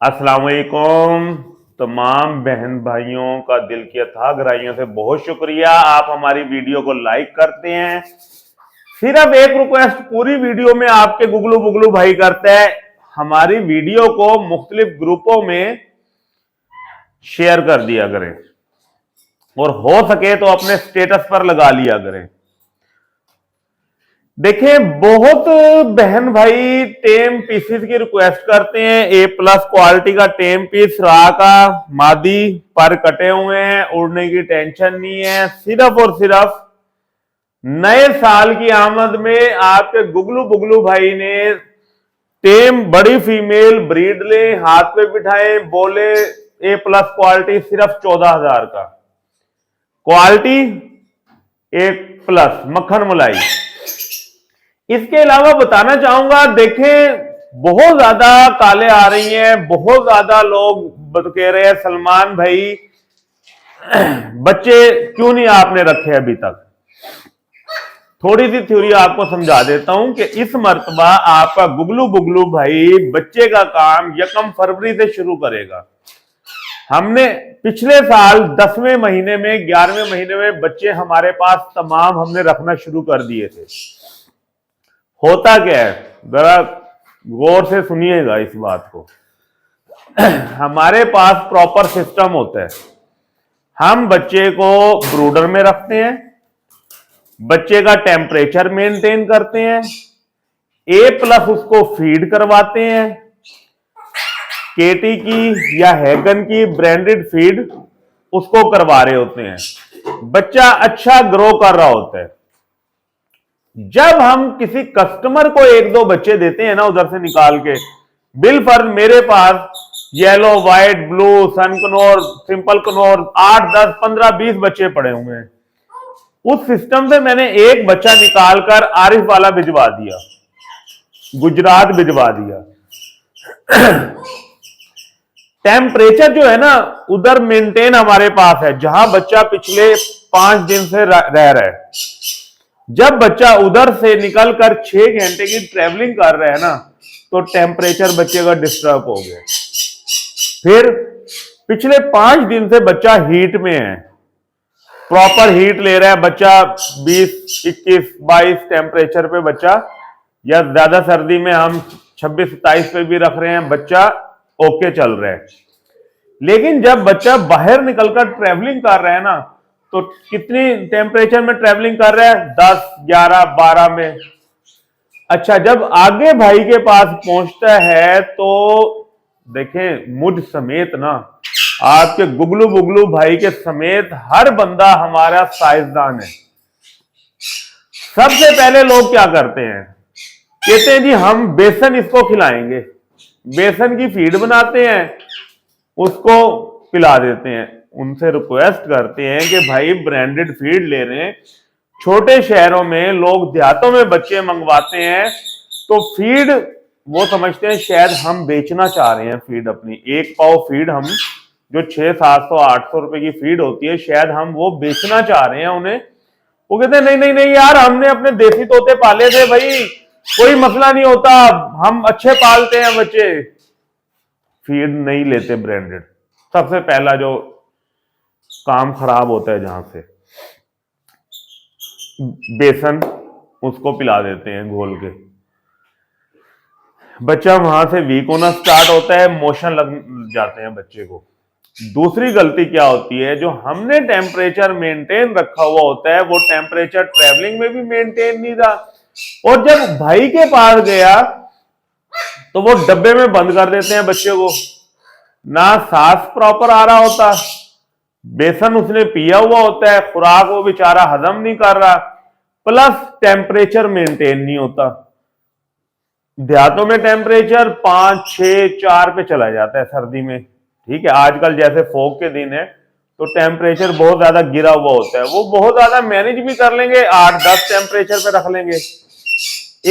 अस्सलाम वालेकुम। तमाम बहन भाइयों का दिल की अथाह गहराइयों से बहुत शुक्रिया, आप हमारी वीडियो को लाइक करते हैं। सिर्फ एक रिक्वेस्ट पूरी वीडियो में आपके गुगलू बुगलू भाई करते हैं, हमारी वीडियो को मुख्तलिफ ग्रुपों में शेयर कर दिया करें और हो सके तो अपने स्टेटस पर लगा लिया करें। देखें, बहुत बहन भाई टेम पीसीस की रिक्वेस्ट करते हैं। A+ क्वालिटी का टेम पीस रा का मादी पर कटे हुए हैं, उड़ने की टेंशन नहीं है। सिर्फ और सिर्फ नए साल की आमद में आपके गुगलू बुगलू भाई ने टेम बड़ी फीमेल ब्रीड ले, हाथ पे बिठाए, बोले A+ क्वालिटी सिर्फ 14,000 का। क्वालिटी A+ मक्खन मलाई। इसके अलावा बताना चाहूंगा, देखें बहुत ज्यादा काले आ रही हैं, बहुत ज्यादा लोग कह रहे हैं सलमान भाई बच्चे क्यों नहीं आपने रखे अभी तक। थोड़ी सी थ्योरी आपको समझा देता हूं कि इस मर्तबा आपका गुगलू बुगलू भाई बच्चे का काम 1 फरवरी से शुरू करेगा। हमने पिछले साल 10वें महीने में 11वें महीने में बच्चे हमारे पास तमाम हमने रखना शुरू कर दिए थे। होता क्या है, जरा गौर से सुनिएगा इस बात को। हमारे पास प्रॉपर सिस्टम होता है। हम बच्चे को ब्रूडर में रखते हैं, बच्चे का टेम्परेचर मेंटेन करते हैं, A+ उसको फीड करवाते हैं, केटी की या हैगन की ब्रांडेड फीड उसको करवा रहे होते हैं। बच्चा अच्छा ग्रो कर रहा होता है। जब हम किसी कस्टमर को 1-2 बच्चे देते हैं ना उधर से निकाल के, बिल फर्ज मेरे पास येलो, व्हाइट, ब्लू, सन कनौर, सिंपल कनौर 8, 10, 15, 20 बच्चे पड़े हुए हैं। उस सिस्टम से मैंने एक बच्चा निकालकर आरिफ वाला भिजवा दिया, गुजरात भिजवा दिया। टेम्परेचर जो है ना उधर मेंटेन हमारे पास है, जहां बच्चा पिछले 5 दिन से रह रहा है। जब बच्चा उधर से निकलकर 6 घंटे की ट्रेवलिंग कर रहा है ना, तो टेम्परेचर बच्चे का डिस्टर्ब हो गया। फिर पिछले 5 दिन से बच्चा हीट में है, प्रॉपर हीट ले रहा है बच्चा, 20, 21, 22 टेम्परेचर पे बच्चा, या ज्यादा सर्दी में हम 26, 27 पे भी रख रहे हैं, बच्चा ओके चल रहा है। लेकिन जब बच्चा बाहर निकलकर ट्रेवलिंग कर रहा है ना, तो कितनी टेम्परेचर में ट्रेवलिंग कर रहा है, 10, 11, 12 में। अच्छा, जब आगे भाई के पास पहुंचता है तो देखें मुझ समेत ना, आपके गुगलू बुगलू भाई के समेत हर बंदा हमारा साइंसदान है। सबसे पहले लोग क्या करते हैं, कहते हैं जी हम बेसन इसको खिलाएंगे, बेसन की फीड बनाते हैं, उसको पिला देते हैं। उनसे रिक्वेस्ट करते हैं कि भाई ब्रांडेड फीड ले रहे हैं, छोटे शहरों में लोग देहातों में बच्चे मंगवाते हैं, तो फीड वो समझते हैं शायद हम बेचना चाह रहे हैं फीड अपनी। 1 पाव फीड हम जो 600, 700, 800 रुपए की फीड होती है, शायद हम वो बेचना चाह रहे हैं उन्हें। वो कहते हैं नहीं नहीं नहीं यार, हमने अपने देसी तोते पाले थे भाई, कोई मसला नहीं होता, हम अच्छे पालते हैं बच्चे। फीड नहीं लेते ब्रांडेड। सबसे पहला जो काम खराब होता है, जहां से बेसन उसको पिला देते हैं घोल के, बच्चा वहां से वीक होना स्टार्ट होता है, मोशन लग जाते हैं बच्चे को। दूसरी गलती क्या होती है, जो हमने टेम्परेचर मेंटेन रखा हुआ होता है, वो टेम्परेचर ट्रेवलिंग में भी मेंटेन नहीं रहा, और जब भाई के पास गया तो वो डब्बे में बंद कर देते हैं बच्चे को। ना सांस प्रॉपर आ रहा होता, बेसन उसने पिया हुआ होता है, खुराक वो बेचारा हजम नहीं कर रहा, प्लस टेम्परेचर मेंटेन नहीं होता। देहातों में टेम्परेचर 5, 6, 4 पे चला जाता है सर्दी में, ठीक है। आजकल जैसे फोग के दिन है तो टेम्परेचर बहुत ज्यादा गिरा हुआ होता है, वो बहुत ज्यादा मैनेज भी कर लेंगे, 8, 10 टेम्परेचर पे रख लेंगे।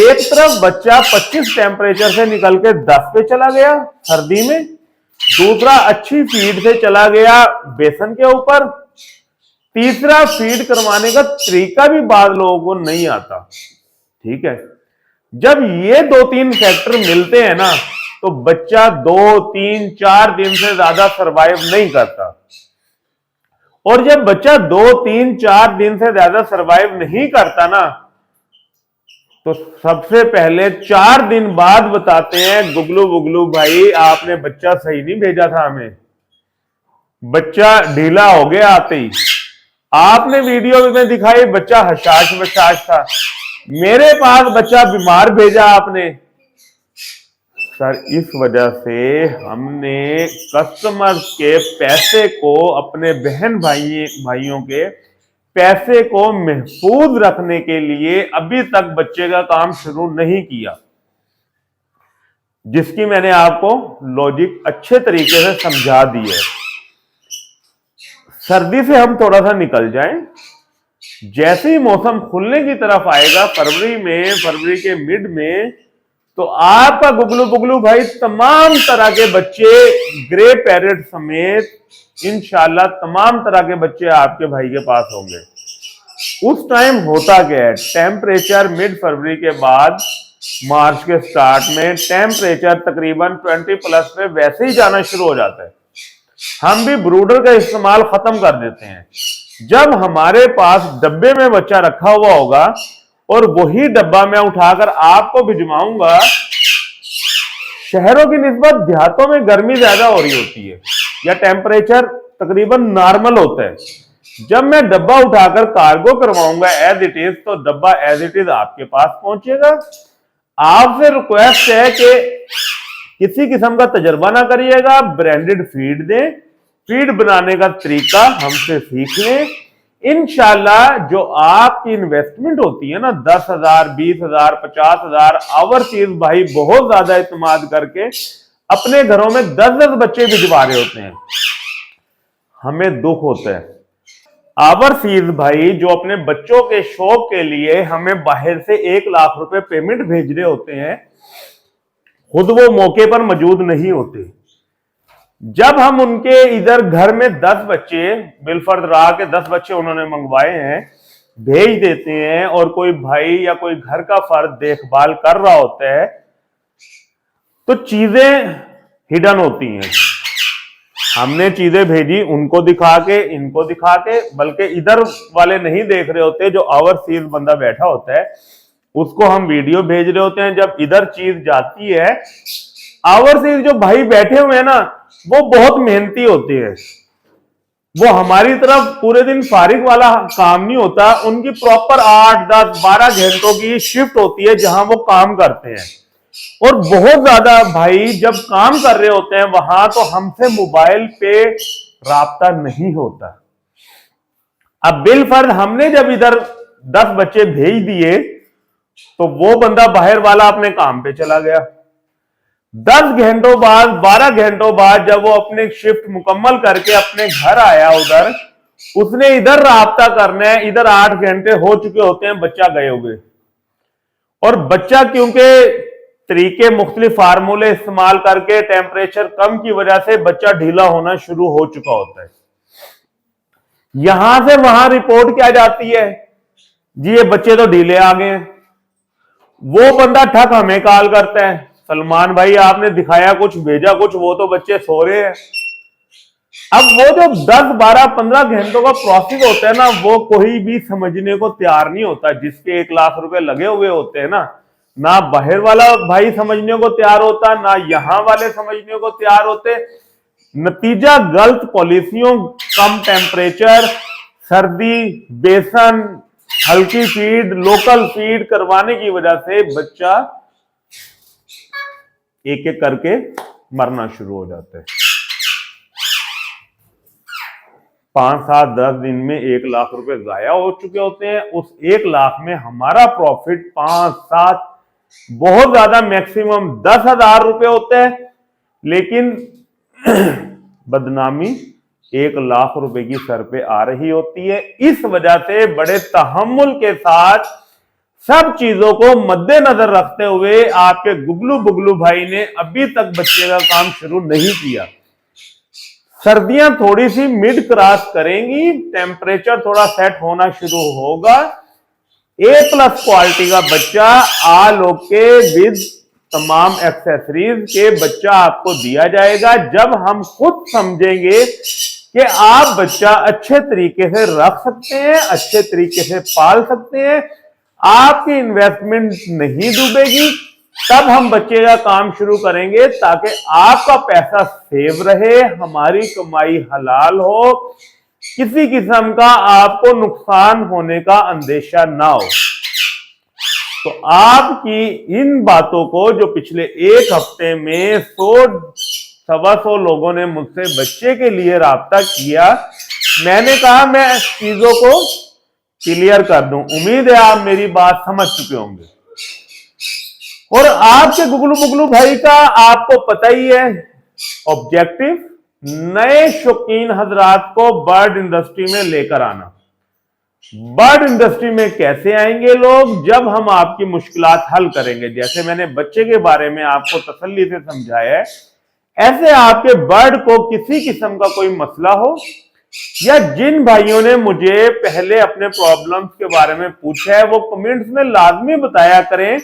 एक तरफ बच्चा 25 टेम्परेचर से निकल के 10 पे चला गया सर्दी में, दूसरा अच्छी फीड से चला गया बेसन के ऊपर, तीसरा फीड करवाने का तरीका भी बाद लोगों को नहीं आता, ठीक है। जब ये 2-3 फैक्टर मिलते हैं ना, तो बच्चा 2 3 4 दिन से ज्यादा सरवाइव नहीं करता। और जब बच्चा 2 3 4 दिन से ज्यादा सरवाइव नहीं करता ना, तो सबसे पहले 4 दिन बाद बताते हैं गुगलू बुगलू भाई आपने बच्चा सही नहीं भेजा था, हमें बच्चा ढीला हो गया आते ही। आपने वीडियो में दिखाई बच्चा हशाश बशाश था, मेरे पास बच्चा बीमार भेजा आपने। सर इस वजह से हमने कस्टमर के पैसे को, अपने बहन भाइयों के पैसे को महफूज रखने के लिए अभी तक बच्चे का काम शुरू नहीं किया, जिसकी मैंने आपको लॉजिक अच्छे तरीके से समझा दी है। सर्दी से हम थोड़ा सा निकल जाएं, जैसे ही मौसम खुलने की तरफ आएगा फरवरी के मिड में, तो आपका गुगलू बुगलू भाई तमाम तरह के बच्चे, ग्रे पैरेट समेत इंशाल्लाह तमाम तरह के बच्चे आपके भाई के पास होंगे। उस टाइम होता क्या है, टेम्परेचर मिड फरवरी के बाद मार्च के स्टार्ट में टेम्परेचर तकरीबन 20+ पे वैसे ही जाना शुरू हो जाता है। हम भी ब्रूडर का इस्तेमाल खत्म कर देते हैं। जब हमारे पास डब्बे में बच्चा रखा हुआ होगा और वही डब्बा मैं उठाकर आपको भिजवाऊंगा, शहरों की निस्बत देहातों में गर्मी ज्यादा हो रही होती है या टेम्परेचर तकरीबन नॉर्मल होता है। जब मैं डब्बा उठाकर कार्गो करवाऊंगा एज इट इज, तो डब्बा एज इट इज आपके पास पहुंचेगा। आपसे रिक्वेस्ट है कि किसी किस्म का तजर्बा ना करिएगा, ब्रांडेड फीड दें, फीड बनाने का तरीका हमसे सीख लें। इंशाल्लाह जो आपकी इन्वेस्टमेंट होती है ना 10,000 20,000 50,000, ओवरसीज भाई बहुत ज्यादा इत्मीनान करके अपने घरों में 10-10 बच्चे भिजवा रहे होते हैं, हमें दुख होता है। ओवरसीज भाई जो अपने बच्चों के शौक के लिए हमें बाहर से 1 लाख रुपए पेमेंट भेज रहे होते हैं, खुद वो मौके पर मौजूद नहीं होते। जब हम उनके इधर घर में 10 बच्चे, बिलफर्द रहा के 10 बच्चे उन्होंने मंगवाए हैं, भेज देते हैं, और कोई भाई या कोई घर का फर्द देखभाल कर रहा होता है, तो चीजें हिडन होती हैं। हमने चीजें भेजी उनको दिखा के, इनको दिखा के, बल्कि इधर वाले नहीं देख रहे होते, जो ओवरसीज बंदा बैठा होता है उसको हम वीडियो भेज रहे होते हैं। जब इधर चीज जाती है, ओवरसीज जो भाई बैठे हुए हैं ना, वो बहुत मेहनती होते हैं, वो हमारी तरफ पूरे दिन फारिग वाला काम नहीं होता, उनकी प्रॉपर 8 10 12 घंटों की शिफ्ट होती है जहां वो काम करते हैं। और बहुत ज्यादा भाई जब काम कर रहे होते हैं वहां, तो हमसे मोबाइल पे राब्ता नहीं होता। अब बिलफर्ज हमने जब इधर 10 बच्चे भेज दिए, तो वो बंदा बाहर वाला अपने काम पे चला गया। 10 घंटों बाद, 12 घंटों बाद जब वो अपने शिफ्ट मुकम्मल करके अपने घर आया, उधर उसने इधर राब्ता करना है, इधर 8 घंटे हो चुके होते हैं, बच्चा गए हुए। और बच्चा क्योंकि तरीके मुख्तलिफ फार्मूले इस्तेमाल करके टेम्परेचर कम की वजह से बच्चा ढीला होना शुरू हो चुका होता है। यहां से वहां रिपोर्ट क्या जाती है, जी ये बच्चे तो ढीले आ गए हैं। वो बंदा ठग हमें कॉल करता है, सलमान भाई आपने दिखाया कुछ, भेजा कुछ, वो तो बच्चे सो रहे हैं। अब वो जो 10 12 15 घंटों का प्रोसेस होता है ना, वो कोई भी समझने को तैयार नहीं होता। जिसके 1 लाख रुपए लगे हुए होते हैं ना बाहर वाला भाई समझने को तैयार होता, ना यहां वाले समझने को तैयार होते। नतीजा गलत पॉलिसियों, कम टेम्परेचर, सर्दी, बेसन, हल्की फीड, लोकल फीड करवाने की वजह से बच्चा एक एक करके मरना शुरू हो जाता है। 5 7 10 दिन में 1 लाख रुपए जाया हो चुके होते हैं। उस 1 लाख में हमारा प्रॉफिट 5 7, बहुत ज्यादा मैक्सिमम 10,000 रुपए होते हैं, लेकिन बदनामी 1 लाख रुपए की सर पे आ रही होती है। इस वजह से बड़े तहम्मुल के साथ सब चीजों को मद्देनजर रखते हुए आपके गुगलू बुगलू भाई ने अभी तक बच्चे का काम शुरू नहीं किया। सर्दियां थोड़ी सी मिड क्रॉस करेंगी, टेम्परेचर थोड़ा सेट होना शुरू होगा, A+ क्वालिटी का बच्चा ऑल ओके विद तमाम एक्सेसरीज के बच्चा आपको दिया जाएगा जब हम खुद समझेंगे कि आप बच्चा अच्छे तरीके से रख सकते हैं, अच्छे तरीके से पाल सकते हैं, आपकी इन्वेस्टमेंट नहीं डूबेगी, तब हम बच्चे का काम शुरू करेंगे ताकि आपका पैसा सेव रहे, हमारी कमाई हलाल हो, किसी किस्म का आपको नुकसान होने का अंदेशा ना हो। तो आपकी इन बातों को जो पिछले एक हफ्ते में 100-125 लोगों ने मुझसे बच्चे के लिए राब्ता किया, मैंने कहा मैं चीजों को क्लियर कर दूं। उम्मीद है आप मेरी बात समझ चुके होंगे। और आपके गुगलू बुगलू भाई का आपको पता ही है ऑब्जेक्टिव, नए शौकीन हजरात को बर्ड इंडस्ट्री में लेकर आना। बर्ड इंडस्ट्री में कैसे आएंगे लोग? जब हम आपकी मुश्किलात हल करेंगे। जैसे मैंने बच्चे के बारे में आपको तसल्ली से समझाया है, ऐसे आपके बर्ड को किसी किस्म का कोई मसला हो, या जिन भाइयों ने मुझे पहले अपने प्रॉब्लम्स के बारे में पूछा है वो कमेंट्स में लाजमी बताया करें।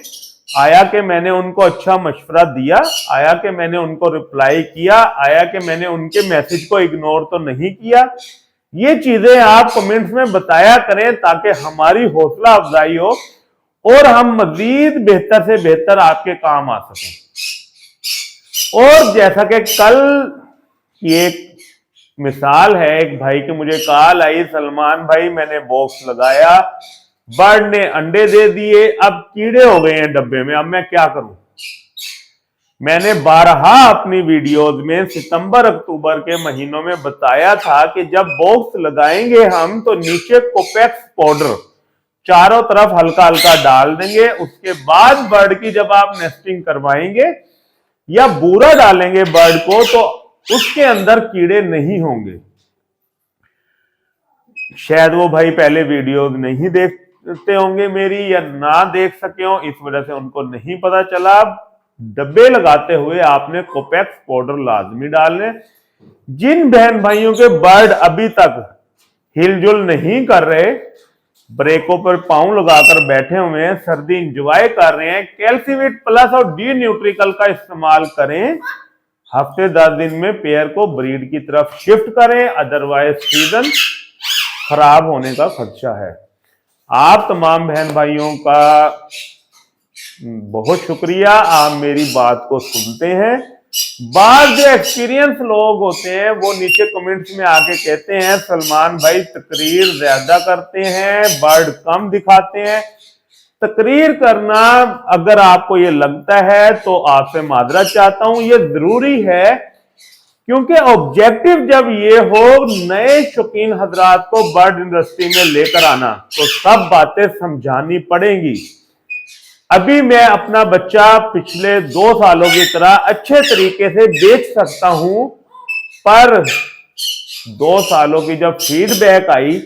आया कि मैंने उनको अच्छा मशवरा दिया, आया कि मैंने उनको रिप्लाई किया, आया कि मैंने उनके मैसेज को इग्नोर तो नहीं किया। ये चीजें आप कमेंट्स में बताया करें ताकि हमारी हौसला अफजाई हो और हम मजीद बेहतर से बेहतर आपके काम आ सकें। और जैसा कि कल की एक मिसाल है, एक भाई के मुझे कॉल आई, सलमान भाई मैंने बॉक्स लगाया, बर्ड ने अंडे दे दिए, अब कीड़े हो गए हैं डब्बे में, अब मैं क्या करूं? मैंने बारहा अपनी वीडियोस में सितंबर अक्टूबर के महीनों में बताया था कि जब बॉक्स लगाएंगे हम तो नीचे कोपेक्स पाउडर चारों तरफ हल्का हल्का डाल देंगे। उसके बाद बर्ड की जब आप नेस्टिंग करवाएंगे या बूरा डालेंगे बर्ड को, तो उसके अंदर कीड़े नहीं होंगे। शायद वो भाई पहले वीडियोस नहीं देखते होंगे मेरी, या ना देख सके हो, इस वजह से उनको नहीं पता चला। डब्बे लगाते हुए आपने कोपेक्स पाउडर लाजमी डालने। जिन बहन भाइयों के बर्ड अभी तक हिलजुल नहीं कर रहे, ब्रेकों पर पांव लगाकर बैठे हुए हैं, सर्दी इंजॉय कर रहे हैं, कैल्सीविट प्लस और डी न्यूट्रिकल का इस्तेमाल करें। हफ्ते 10 दिन में पेयर को ब्रीड की तरफ शिफ्ट करें, अदरवाइज सीजन खराब होने का खदशा है। आप तमाम बहन भाइयों का बहुत शुक्रिया, आप मेरी बात को सुनते हैं। बाद जो एक्सपीरियंस लोग होते हैं वो नीचे कमेंट्स में आके कहते हैं सलमान भाई तकरीर ज्यादा करते हैं, बर्ड कम दिखाते हैं। तकरीर करना अगर आपको ये लगता है तो आपसे माजरत चाहता हूं, ये जरूरी है क्योंकि ऑब्जेक्टिव जब ये हो नए शौकीन हजरात को बर्ड इंडस्ट्री में लेकर आना, तो सब बातें समझानी पड़ेंगी। अभी मैं अपना बच्चा पिछले 2 सालों की तरह अच्छे तरीके से बेच सकता हूं, पर 2 सालों की जब फीडबैक आई,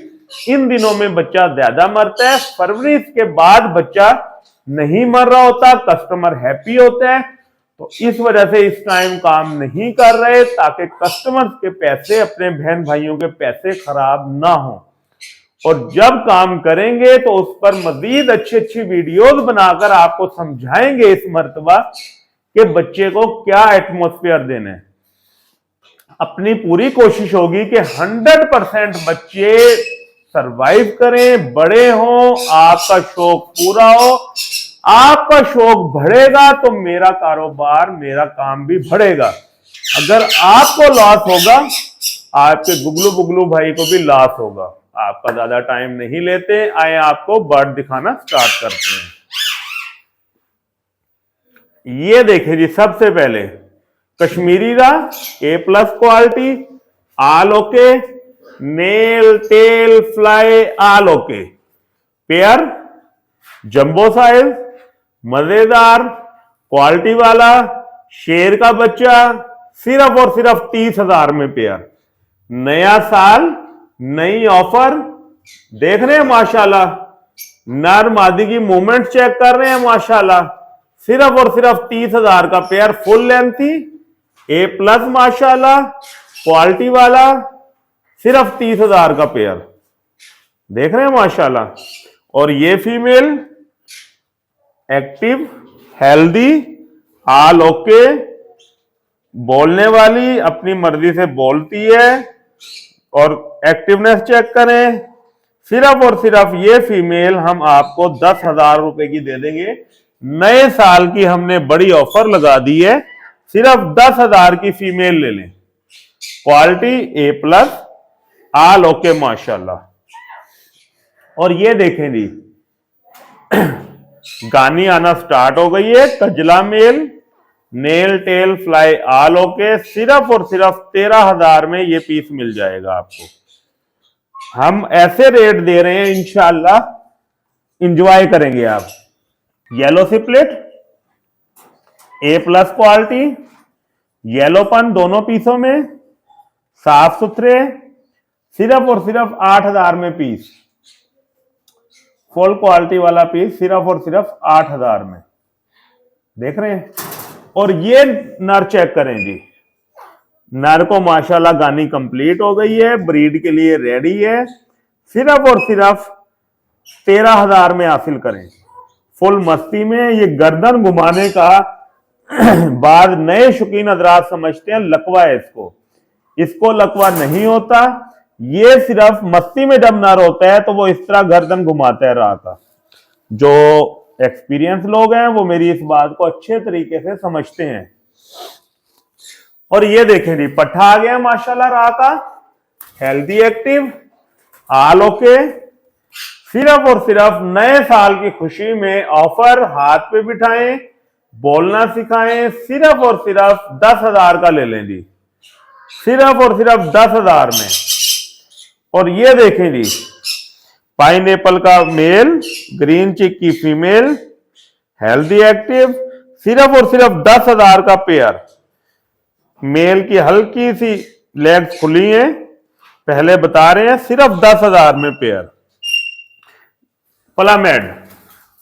इन दिनों में बच्चा ज्यादा मरता है, फरवरी के बाद बच्चा नहीं मर रहा होता, कस्टमर हैप्पी होता है। तो इस वजह से इस टाइम काम नहीं कर रहे ताकि कस्टमर के पैसे, अपने बहन भाइयों के पैसे खराब ना हो। और जब काम करेंगे तो उस पर मजीद अच्छी अच्छी वीडियोस बनाकर आपको समझाएंगे इस मर्तबा कि बच्चे को क्या एटमॉस्फेयर देना है। अपनी पूरी कोशिश होगी कि 100% बच्चे सरवाइव करें, बड़े हों, आपका शौक पूरा हो। आपका शौक बढ़ेगा तो मेरा कारोबार, मेरा काम भी बढ़ेगा। अगर आपको लॉस होगा, आपके गुगलू बुगलू भाई को भी लॉस होगा। आपका ज्यादा टाइम नहीं लेते, आए आपको बर्ड दिखाना स्टार्ट करते हैं। ये देखिए जी, सबसे पहले कश्मीरी रा A+ quality, all okay, nail tail fly all okay, pair jumbo size, मजेदार क्वालिटी वाला शेर का बच्चा, सिर्फ और सिर्फ 30,000 में पेयर। नया साल, नई ऑफर, देख रहे हैं माशाल्लाह, नर मादी की मूवमेंट चेक कर रहे हैं माशाल्लाह। सिर्फ और सिर्फ 30,000 का पेयर, फुल लेंथी A+ माशाल्लाह, क्वालिटी वाला, सिर्फ 30,000 का पेयर, देख रहे हैं माशाल्लाह। और ये फीमेल एक्टिव, हेल्दी, आल ओके, बोलने वाली अपनी मर्जी से बोलती है। और एक्टिवनेस चेक करें, सिर्फ और सिर्फ ये फीमेल हम आपको 10,000 रुपए की दे देंगे। नए साल की हमने बड़ी ऑफर लगा दी है, सिर्फ 10,000 की फीमेल ले लें। क्वालिटी A+, आल ओके माशाल्लाह। और ये देखें जी, गानी आना स्टार्ट हो गई है। कजला मेल, नेल टेल फ्लाई आल ओके, सिर्फ और सिर्फ 13,000 में ये पीस मिल जाएगा आपको। हम ऐसे रेट दे रहे हैं, इंशाल्लाह इंजॉय करेंगे आप। येलो सिपलेट A+ क्वालिटी, येलोपन दोनों पीसों में, साफ सुथरे, सिर्फ और सिर्फ 8,000 में पीस। फुल क्वालिटी वाला पीस सिर्फ और सिर्फ 8,000 में, देख रहे हैं। और ये नर चेक करें जी, नर को माशाल्लाह गानी कंप्लीट हो गई है, ब्रीड के लिए रेडी है। सिर्फ और सिर्फ 13,000 में हासिल करें, फुल मस्ती में। ये गर्दन घुमाने का बाद नए शौकीन हजरात समझते हैं लकवा है इसको लकवा नहीं होता। ये सिर्फ मस्ती में जब नर होता है तो वो इस तरह गर्दन घुमाता है रात का। जो एक्सपीरियंस लोग हैं वो मेरी इस बात को अच्छे तरीके से समझते हैं। और ये देखें जी, पट्ठा आ गया माशाल्लाह रात का, हेल्दी एक्टिव, आल ओके। सिर्फ और सिर्फ नए साल की खुशी में ऑफर, हाथ पे बिठाएं, बोलना सिखाएं। सिर्फ और सिर्फ 10,000 का ले लें जी, सिर्फ और सिर्फ 10,000 में। और ये देखें जी, पाइनएप्पल का मेल, ग्रीन चिक की फीमेल, हेल्दी एक्टिव, सिर्फ और सिर्फ 10,000 का पेयर। मेल की हल्की सी लेग्स खुली हैं, पहले बता रहे हैं, सिर्फ 10,000 में पेयर।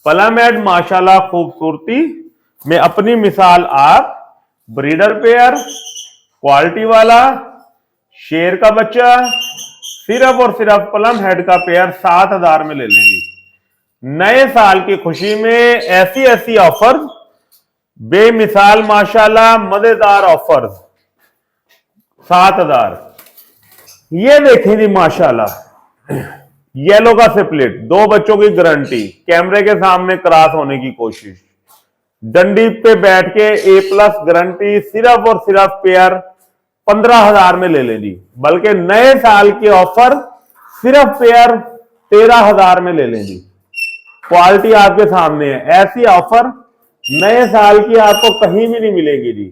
पलामेड माशाल्लाह खूबसूरती में अपनी मिसाल आप, ब्रीडर पेयर, क्वालिटी वाला, शेर का बच्चा, सिर्फ और सिर्फ पलम हेड का पेयर 7,000 में ले लेंगे। नए साल की खुशी में ऐसी ऐसी ऑफर्स, बेमिसाल माशाल्लाह मजेदार ऑफर्स, 7,000। ये देखें जी माशाल्लाह, येलो का सिपलेट, 2 बच्चों की गारंटी, कैमरे के सामने क्रॉस होने की कोशिश, डंडी पे बैठ के A+ गारंटी। सिर्फ और सिर्फ पेयर 15,000 में ले लें जी, बल्कि नए साल की ऑफर सिर्फ पेयर 13,000 में ले लें जी। क्वालिटी आपके सामने है, ऐसी ऑफर नए साल की आपको कहीं भी नहीं मिलेगी जी।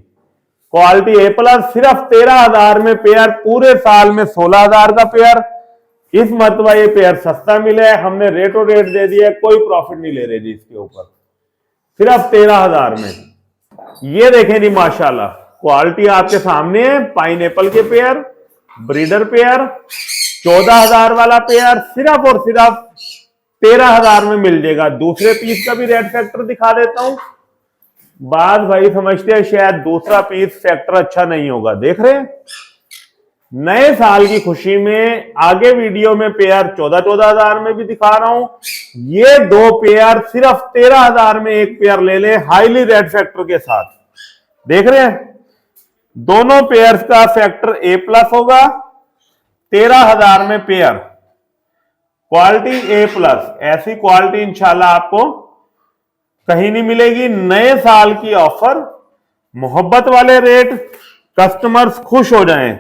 क्वालिटी A+ सिर्फ 13,000 में पेयर, पूरे साल में 16,000 का पेयर। इस मरतबा ये पेयर सस्ता मिला है, हमने रेटो रेट दे दिया, कोई प्रॉफिट नहीं ले रहे जी इसके ऊपर, सिर्फ 13,000 में। ये देखें जी माशाल्लाह, क्वालिटी आपके सामने है। पाइनएप्पल के पेयर, ब्रीडर पेयर, 14,000 वाला पेयर सिर्फ और सिर्फ 13,000 में मिल जाएगा। दूसरे पीस का भी रेड फैक्टर दिखा देता हूं। बाद भाई समझते हैं शायद दूसरा पीस फैक्टर अच्छा नहीं होगा, देख रहे हैं। नए साल की खुशी में आगे वीडियो में पेयर 14,000 में भी दिखा रहा हूं। ये 2 पेयर सिर्फ 13,000 में एक पेयर ले लें, हाईली रेड फैक्टर के साथ, देख रहे हैं। दोनों पेयर्स का फैक्टर A+ होगा, 13,000 में पेयर, क्वालिटी A+। ऐसी क्वालिटी इंशाल्लाह आपको कहीं नहीं मिलेगी। नए साल की ऑफर, मोहब्बत वाले रेट, कस्टमर्स खुश हो जाएं।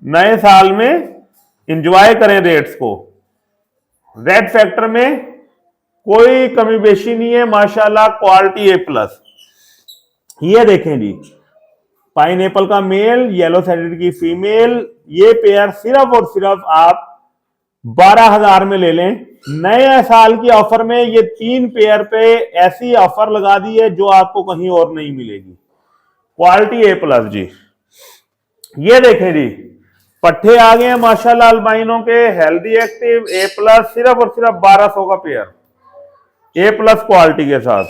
नए साल में एंजॉय करें रेट्स को। रेड फैक्टर में कोई कमी बेशी नहीं है माशाल्लाह, क्वालिटी A+। ये देखें जी, पाइनएप्पल का मेल, येलो साइडेड की फीमेल, ये पेयर सिर्फ और सिर्फ आप 12,000 में ले लें। नए साल की ऑफर में ये 3 पेयर पे ऐसी ऑफर लगा दी है जो आपको कहीं और नहीं मिलेगी। क्वालिटी A+ जी। ये देखें जी, पट्ठे आ गए हैं माशाल्लाह अल्बाइनो के, हेल्दी एक्टिव, A+, सिर्फ और सिर्फ 1200 का पेयर, A+ क्वालिटी के साथ।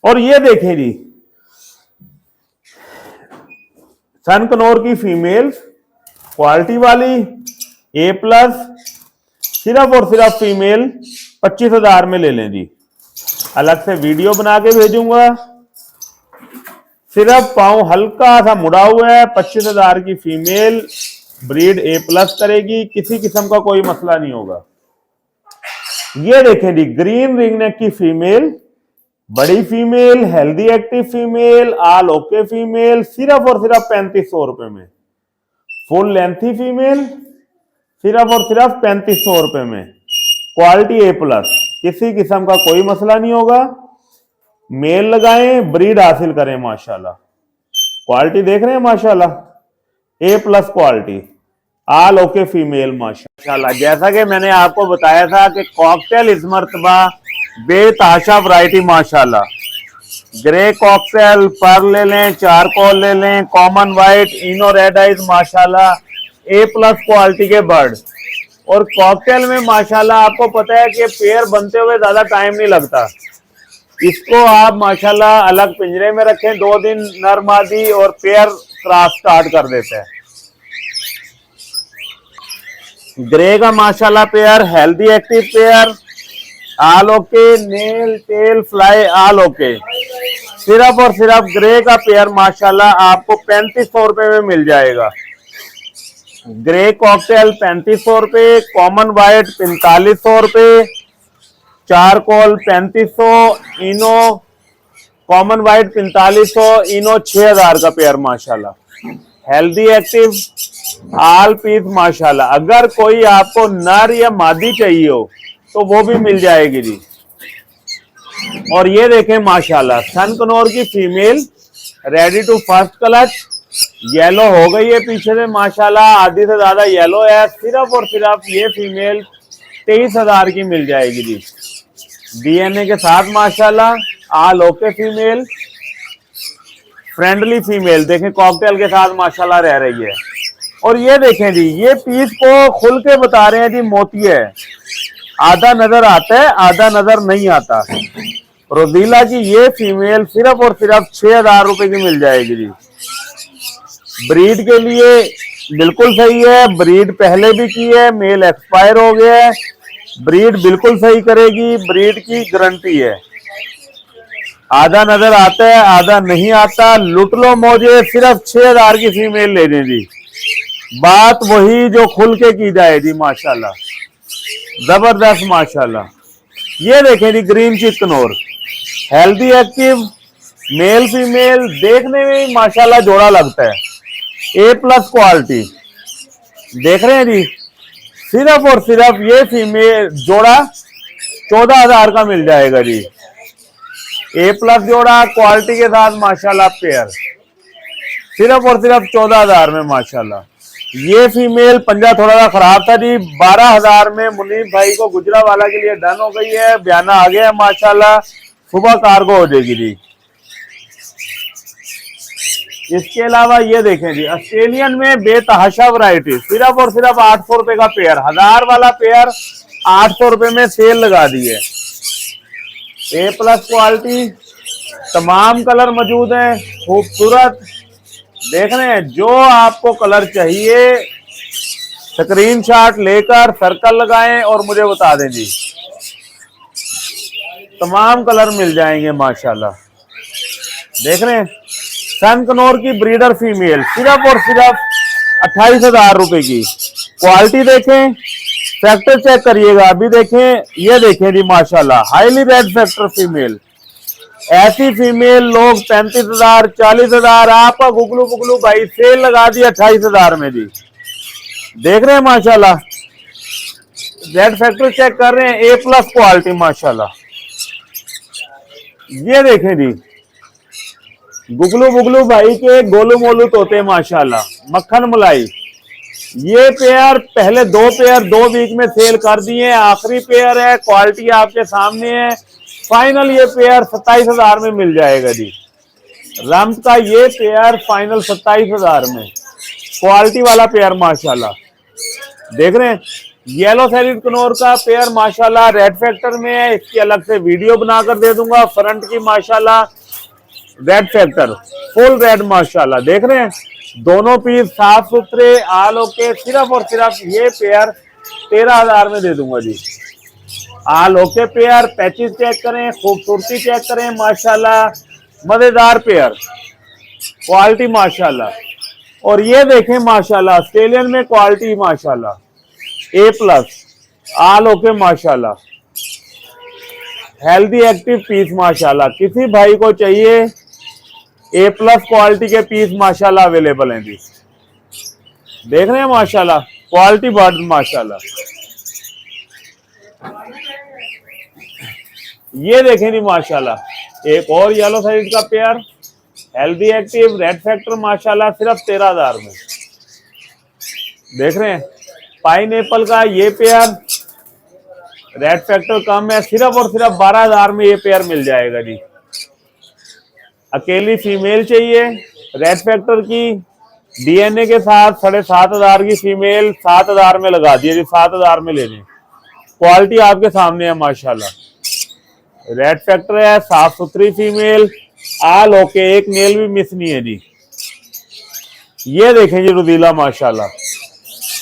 और ये देखें जी, सनकनौर की फीमेल्स, क्वालिटी वाली, A+, सिर्फ और सिर्फ फीमेल 25,000 में ले लें जी। अलग से वीडियो बना के भेजूंगा, सिर्फ पाँव हल्का सा मुड़ा हुआ है। 25,000 की फीमेल, ब्रीड A+ करेगी, किसी किस्म का कोई मसला नहीं होगा। ये देखें जी, ग्रीन रिंग नेक की फीमेल, बड़ी female, healthy active female, all okay female, सिर्फ और सिर्फ 3500 रुपए में। फुल लेंथी फीमेल, सिर्फ और सिर्फ 3500 रुपए में। क्वालिटी A+, किसी किस्म का कोई मसला नहीं होगा। मेल लगाएं, ब्रीड हासिल करें माशाल्लाह। क्वालिटी देख रहे हैं माशाल्लाह, A+ quality, all okay female माशाल्लाह। जैसा कि मैंने आपको बताया था कि कॉकटेल इस मर्तबा बेताशा वैरायटी माशाल्लाह। ग्रे कॉकटेल, पर्ल ले लें, चारकोल ले लें, कॉमन वाइट, इनो रेड आइज माशाल्लाह, A+ क्वालिटी के बर्ड। और कॉकटेल में माशाल्लाह आपको पता है कि पेयर बनते हुए ज्यादा टाइम नहीं लगता। इसको आप माशाल्लाह अलग पिंजरे में रखें 2 दिन, नर मादी, और पेयर क्रॉस स्टार्ट कर देते हैं। ग्रे का माशाल्लाह pair, healthy active pair, all okay, nail tail fly all okay. सिर्फ और सिर्फ ग्रे का पेयर माशाल्लाह आपको 3500 रुपए में मिल जाएगा। ग्रे कॉकटेल 3500 रुपए, कॉमन वाइट 4500 रुपए, चारकोल 3500, इनो कॉमन वाइट 4500, इनो 6000 का पेयर माशाल्लाह। हेल्दी एक्टिव ऑल पीस माशाल्लाह। अगर कोई आपको नर या मादी चाहिए हो तो वो भी मिल जाएगी जी। और ये देखें माशाल्लाह, सनकनौर की female, ready to first clutch, yellow हो गई है पीछे से माशाल्लाह, आधी से ज्यादा येलो है। सिर्फ और सिर्फ ये फीमेल 23,000 की मिल जाएगी जी, DNA के साथ माशाल्लाह, all okay female, friendly female. देखें कॉकटेल के साथ माशाल्लाह रह रही है। और ये देखें जी, ये पीस को खुल के बता रहे हैं जी, मोती है, आधा नजर आता है, आधा नजर नहीं आता। रोजीला की ये फीमेल सिर्फ और सिर्फ 6000 रुपए की मिल जाएगी जी। ब्रीड के लिए बिल्कुल सही है, ब्रीड पहले भी की है, मेल एक्सपायर हो गया है, ब्रीड बिल्कुल सही करेगी, ब्रीड की गारंटी है। आधा नजर आता है, आधा नहीं आता, लुट लो मौजे, सिर्फ 6000 की फीमेल ले लें जी। बात वही जो खुल के की जाए जी माशाल्लाह, जबरदस्त माशाल्लाह। ये देखें जी, ग्रीन चिकनोर, हेल्दी एक्टिव, मेल फीमेल, देखने में माशाल्लाह जोड़ा लगता है। A+ क्वालिटी देख रहे हैं जी। सिर्फ और सिर्फ ये फीमेल जोड़ा 14,000 का मिल जाएगा जी। A+ जोड़ा क्वालिटी के साथ माशाल्लाह पेयर, सिर्फ और सिर्फ 14,000 में माशाल्लाह। ये फीमेल पंजा थोड़ा सा खराब था जी, 12,000 में मुनीब भाई को गुजरावाला के लिए डन हो गई है, बयाना आ गया है माशाल्लाह, सुबह कार्गो हो जाएगी जी। इसके अलावा ये देखें जी, ऑस्ट्रेलियन में बेतहाशा वैरायटी, सिर्फ और सिर्फ 800 रुपए का पेयर, 1000 वाला पेयर 800 रुपए में सेल लगा दी है। A+ क्वालिटी, तमाम कलर मौजूद हैं, खूबसूरत। देख रहे हैं, जो आपको कलर चाहिए स्क्रीनशॉट लेकर सर्कल लगाएं और मुझे बता दें जी, तमाम कलर मिल जाएंगे माशाल्लाह। देख रहे हैं, सनकनौर की ब्रीडर फीमेल, सिर्फ और सिर्फ 28,000 रुपए की। क्वालिटी देखें, फैक्टर चेक करिएगा। अभी देखें, ये देखें जी माशाल्लाह, हाईली रेड फैक्टर फीमेल। ऐसी फीमेल लोग 35,000, 40,000, आपका गुगलू गुगलू भाई सेल लगा दी 28,000 में जी। देख रहे हैं माशाल्लाह, रेड फैक्टर चेक कर रहे हैं, A+ क्वालिटी माशाल्लाह। ये देखें जी, गुगलू गुगलू भाई के गोलू मोलू तोते माशाल्लाह, मक्खन मलाई। ये पेयर पहले 2 पेयर 2 वीक में सेल कर दिए, आखिरी पेयर है, क्वालिटी आपके सामने है। फाइनल ये पेयर 27,000 में मिल जाएगा जी। रम्स का ये पेयर फाइनल 27,000 में, क्वालिटी वाला पेयर माशाल्लाह। देख रहे हैं, येलो सैलिड कनौर का पेयर माशाल्लाह रेड फैक्टर में है, इसकी अलग से वीडियो बनाकर दे दूंगा। फ्रंट की माशाल्लाह रेड फैक्टर, फुल रेड माशाल्लाह। देख रहे हैं, दोनों पीस साफ सुथरे, ऑल ओके। सिर्फ और सिर्फ ये पेयर 13,000 में दे दूंगा जी। All okay pair, patches check करें, खूबसूरती चेक करें माशाल्लाह, मजेदार पेयर। क्वालिटी माशाल्लाह। और ये देखें माशाल्लाह ऑस्ट्रेलियन में क्वालिटी माशाल्लाह A+ आल ओके माशाल्लाह। हेल्दी एक्टिव पीस माशाल्लाह। किसी भाई को चाहिए A+ क्वालिटी के पीस माशाल्लाह अवेलेबल हैं जी। देख रहे हैं माशाल्लाह क्वालिटी बर्ड माशाल्लाह। ये देखें जी माशाल्लाह एक और येलो साइज का pair healthy active red factor माशाल्लाह सिर्फ 13,000 में। देख रहे हैं पाइनएप्पल का ये पेयर रेड फैक्टर कम है, सिर्फ और सिर्फ 12,000 में ये पेयर मिल जाएगा जी। अकेली फीमेल चाहिए रेड फैक्टर की DNA के साथ 7,500 की फीमेल 7,000 में लगा दिए जी। 7,000 में ले लें। क्वालिटी आपके सामने है माशाल्लाह। रेड फैक्टर है, साफ सुथरी फीमेल आल ओके, एक नेल भी मिस नहीं है जी। ये देखें जी रुदीला माशाल्लाह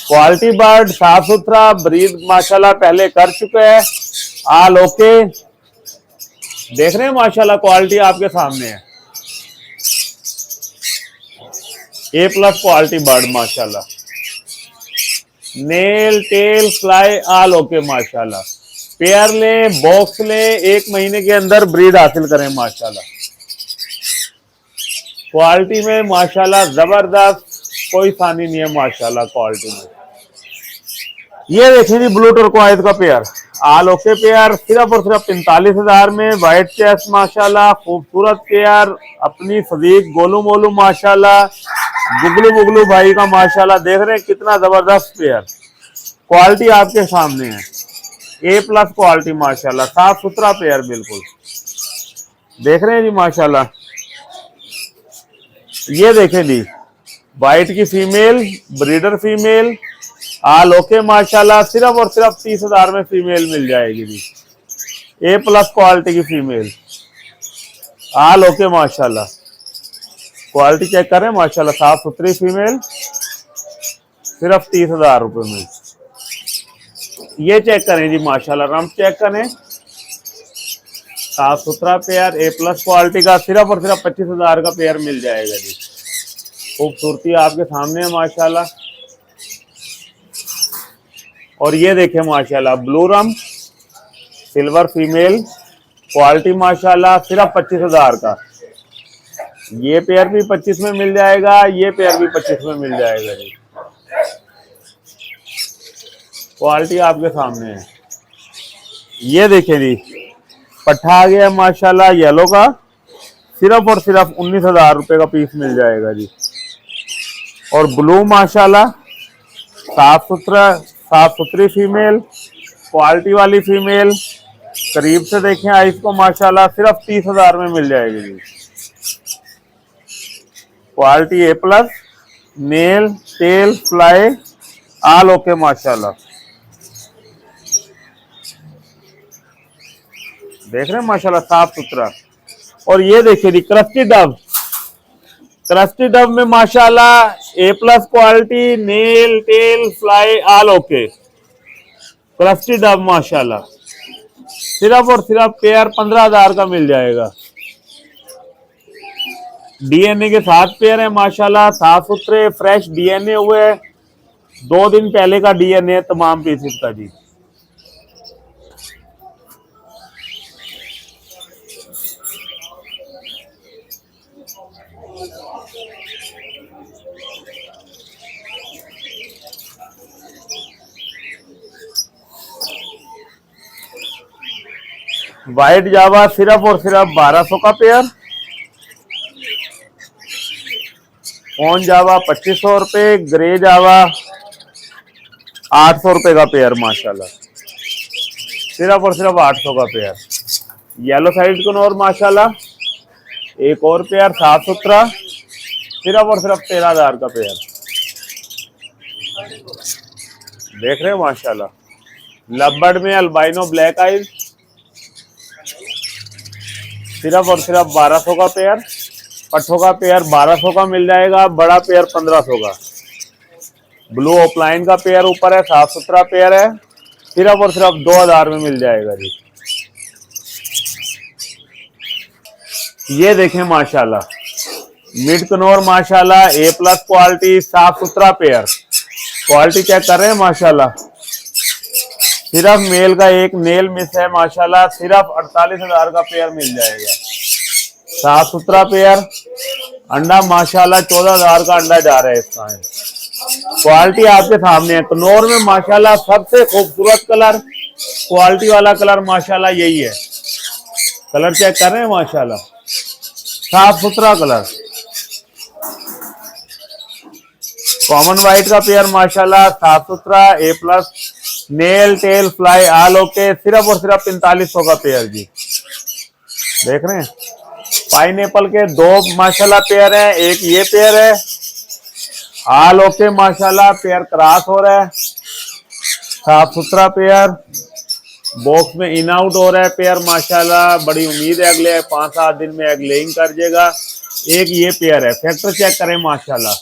क्वालिटी बर्ड साफ सुथरा ब्रीड माशाल्लाह पहले कर चुके हैं आल ओके। देख रहे हैं माशाल्लाह क्वालिटी आपके सामने है A+ क्वालिटी बर्ड माशाल्लाह। नेल टेल फ्लाई आल ओके माशाल्लाह। पेयर लें बॉक्स लें 1 महीने के अंदर ब्रीड हासिल करें माशाल्लाह। क्वालिटी में माशाल्लाह जबरदस्त, कोई सानी नहीं है माशाल्लाह क्वालिटी में। ये देखिए जी ब्लू टर्कोइज का पेयर आल ओके पेयर सिर्फ और सिर्फ 45,000 में। व्हाइट चेस्ट माशाल्लाह खूबसूरत पेयर अपनी फजीक गोलू मोलू माशाल्लाह। गुगलू बुगलू भाई का माशाल्लाह देख रहे हैं कितना जबरदस्त पेयर। क्वालिटी आपके सामने है A+ क्वालिटी माशाल्लाह साफ सुथरा पेयर बिल्कुल। देख रहे हैं जी माशाल्लाह। ये देखें जी व्हाइट की फीमेल ब्रीडर फीमेल आल ओके माशाल्लाह सिर्फ और सिर्फ 30,000 में फीमेल मिल जाएगी जी। A+ क्वालिटी की फीमेल आल ओके माशाल्लाह। क्वालिटी चेक करें माशाल्लाह साफ सुथरी फीमेल सिर्फ 30,000 रुपए में। ये चेक करें जी माशाल्लाह रंप चेक करें साफ सुथरा पेयर A+ क्वालिटी का सिर्फ और सिर्फ 25,000 का पेयर मिल जाएगा जी। खूबसूरती आपके सामने है माशाल्लाह। और ये देखें माशाल्लाह blue rump silver female quality माशाल्लाह सिर्फ 25,000 का। ये पेयर भी 25 में मिल जाएगा, ये पेयर भी 25 में मिल जाएगा जी। क्वालिटी आपके सामने है। ये देखें जी पट्ठा आ गया माशाल्लाह येलो का सिर्फ और सिर्फ 19,000 रुपए का पीस मिल जाएगा जी। और ब्लू माशाल्लाह साफ सुथरी फीमेल क्वालिटी वाली फीमेल करीब से देखें आइस को माशाल्लाह सिर्फ 30,000 में मिल जाएगी जी। Quality A+ nail tell fly all okay माशाल्लाह। देख रहे हैं माशाल्लाह साफ सुथरा। और ये देखिए जी क्रस्टी डब में माशाल्लाह A+ quality nail tail fly all okay crusty dub माशाल्लाह सिर्फ और सिर्फ पेयर 15,000 का मिल जाएगा। DNA के साथ पेयर है माशाल्लाह साफ सुथरे फ्रेश DNA हुए 2 दिन पहले का DNA तमाम पीसेस का जी। व्हाइट जावा सिर्फ और सिर्फ 1200 का पेयर। ऑन जावा 2500 रुपए, ग्रे जावा 800 रुपए का पेयर माशाल्लाह सिर्फ और सिर्फ 800 का पेयर। येलो साइड कनौर माशाल्लाह एक और पेयर साफ सुथरा सिर्फ और सिर्फ 13,000 का पेयर। देख रहे हैं माशाल्लाह। लबर्ड में अल्बाइनो ब्लैक आइज सिर्फ और सिर्फ 1200 का पेयर। पट्ठों का पेयर 1200 का मिल जाएगा, बड़ा पेयर 1500 का। ब्लू ऑफलाइन का पेयर ऊपर है, साफ सुथरा पेयर है, सिर्फ और सिर्फ 2000 में मिल जाएगा जी। ये देखें माशाल्लाह मिड कनौर माशाल्लाह ए प्लस क्वालिटी, साफ सुथरा पेयर, क्वालिटी चेक कर रहे हैं माशाल्लाह। सिर्फ मेल का एक नेल मिस है माशाल्लाह, सिर्फ 48,000 का पेयर मिल जाएगा। साफ सुथरा पेयर, अंडा माशाल्लाह 14,000 का अंडा जा रहा है इसका। क्वालिटी आपके सामने है। कनौर में माशाल्लाह सबसे खूबसूरत कलर, क्वालिटी वाला कलर माशाल्लाह यही है। कलर चेक कर रहे हैं माशाल्लाह, साफ सुथरा कलर। कॉमन व्हाइट का पेयर माशाल्लाह साफ सुथरा, A plus, nail tell fly all okay, सिर्फ और सिर्फ 4500 का पेयर जी। देख रहे हैं पाइनएप्पल के दो माशाल्लाह पेयर है, एक ये पेयर है आल ओके माशाल्लाह, पेयर क्रॉस हो रहा है, साफ सुथरा पेयर, बॉक्स में इन आउट हो रहा है पेयर माशाल्लाह। बड़ी उम्मीद है अगले 5-7 दिन में एग लेइंग कर देगा। एक ये पेयर है, फैक्टर चेक करें माशाल्लाह,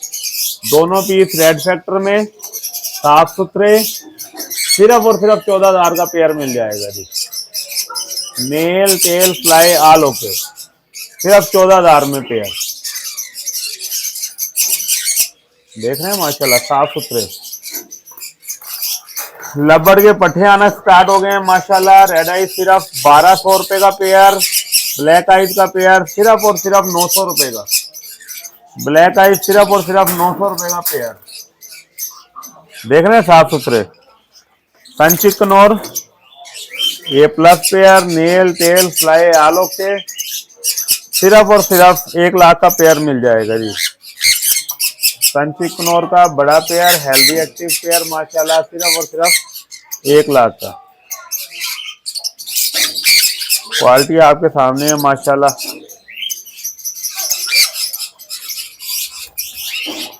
दोनों पीस रेड फैक्टर में, साफ सुथरे, सिर्फ और सिर्फ 14,000 का पेयर मिल जाएगा जी। नेल टेल फ्लाई आल ओके, सिर्फ 14,000 में पेयर। देख रहे हैं माशाल्लाह साफ सुथरे। लबड़ के पट्टे आना स्टार्ट हो गए हैं माशाल्लाह। रेड आई सिर्फ 1200 रुपए का पेयर, ब्लैक आइज का पेयर सिर्फ और सिर्फ 900 रुपए का, ब्लैक आइज सिर्फ और सिर्फ 900 रुपए का पेयर। देख रहे हैं साफ सुथरे। संचिक कनौर A plus pair, nail tail fly all okay, सिर्फ और सिर्फ 1 लाख का पेयर मिल जाएगा जी। संचिक कनौर का बड़ा पेयर, हेल्दी एक्टिव पेयर माशाल्लाह, सिर्फ और सिर्फ 1 लाख का। क्वालिटी आपके सामने है माशाल्लाह।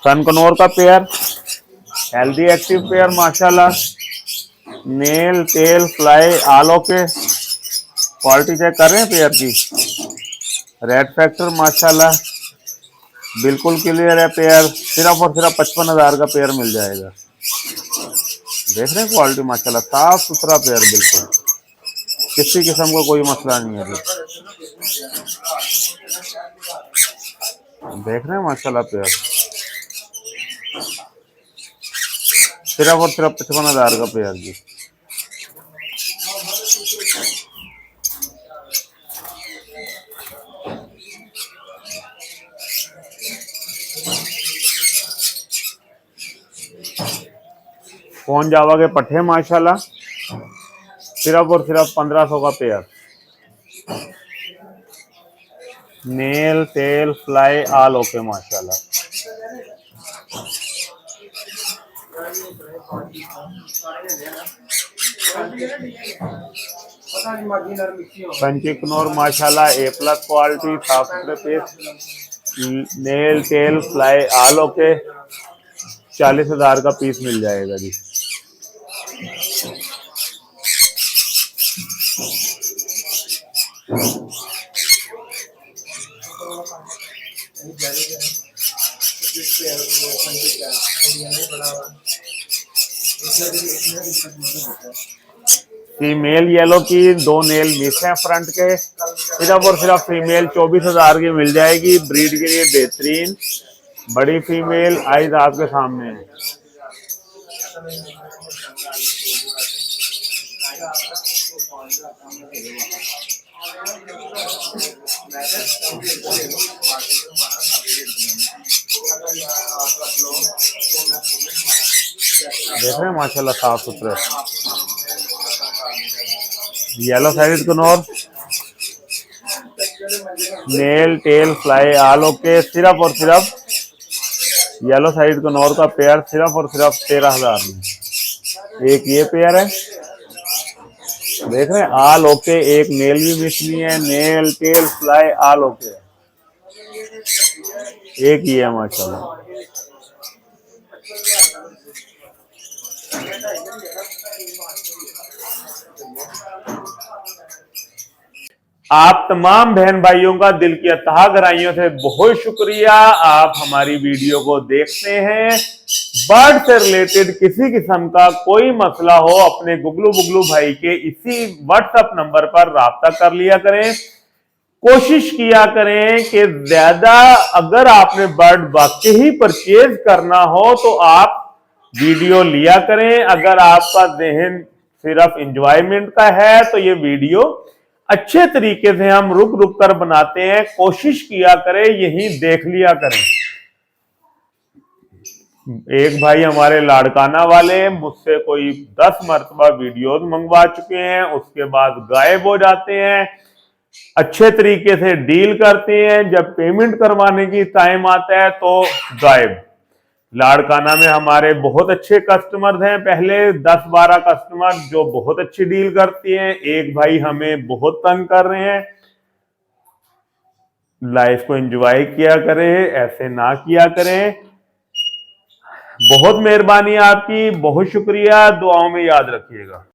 सन कनौर का पेयर, हेल्दी एक्टिव पेयर माशाल्लाह, नेल टेल फ्लाई आलो के, क्वालिटी चेक कर रहे हैं पेयर की। रेड फैक्टर माशाल्लाह बिल्कुल क्लियर है पेयर, सिर्फ और सिर्फ 55,000 का पेयर मिल जाएगा। देख रहे हैं क्वालिटी माशाल्लाह, साफ सुथरा पेयर, बिल्कुल किसी किस्म का कोई मसला नहीं है। देख रहे हैं माशाल्लाह पेयर, सिर्फ और सिर्फ 55,000 का पेयर जी। फोन जावा के पट्टे माशाल्लाह, सिर्फ और सिर्फ 1500 का पेयर। नेल टेल फ्लाई आल ओके माशाल्लाह। संचिक कनौर माशाल्लाह ए प्लस क्वालिटी, साफ सुथरे पीस, नेल टेल फ्लाई आल ओके, 40,000 का पीस मिल जाएगा जी। फीमेल येलो की 2 नेल मिस है फ्रंट के, सिर्फ और सिर्फ फीमेल 24,000 की मिल जाएगी। ब्रीड के लिए बेहतरीन बड़ी फीमेल, आइज आपके सामने है। देख रहे हैं माशाल्लाह साफ सुथरे। Yellow side Knorr, nail tail fly आल ओके, सिर्फ और सिर्फ येलो साइड कनौर का पेयर, सिर्फ और सिर्फ 13,000 में। एक ये पेयर है, देख रहे हैं आल ओके, एक नेल भी मिस नहीं है, नेल टेल फ्लाई आल ओके, एक ही है माशाल्लाह। आप तमाम बहन भाइयों का दिल की अथाह गहराइयों से बहुत शुक्रिया। आप हमारी वीडियो को देखते हैं। बर्ड से रिलेटेड किसी किस्म का कोई मसला हो, अपने गुगलू बुगलू भाई के इसी व्हाट्सएप नंबर पर राब्ता कर लिया करें। कोशिश किया करें कि ज्यादा, अगर आपने बर्ड वाकई ही परचेज करना हो तो आप वीडियो लिया करें। अगर आपका जहन सिर्फ एंजॉयमेंट का है तो ये वीडियो अच्छे तरीके से हम रुक रुक कर बनाते हैं, कोशिश किया करें, यही देख लिया करें। एक भाई हमारे लाड़काना वाले मुझसे कोई 10 मरतबा वीडियोस मंगवा चुके हैं, उसके बाद गायब हो जाते हैं। अच्छे तरीके से डील करते हैं, जब पेमेंट करवाने की टाइम आता है तो गायब। लाड़काना में हमारे बहुत अच्छे कस्टमर्स हैं, पहले 10-12 कस्टमर जो बहुत अच्छी डील करती हैं। एक भाई हमें बहुत तंग कर रहे हैं। लाइफ को एंजॉय किया करें, ऐसे ना किया करें। बहुत मेहरबानी आपकी, बहुत शुक्रिया, दुआओं में याद रखिएगा।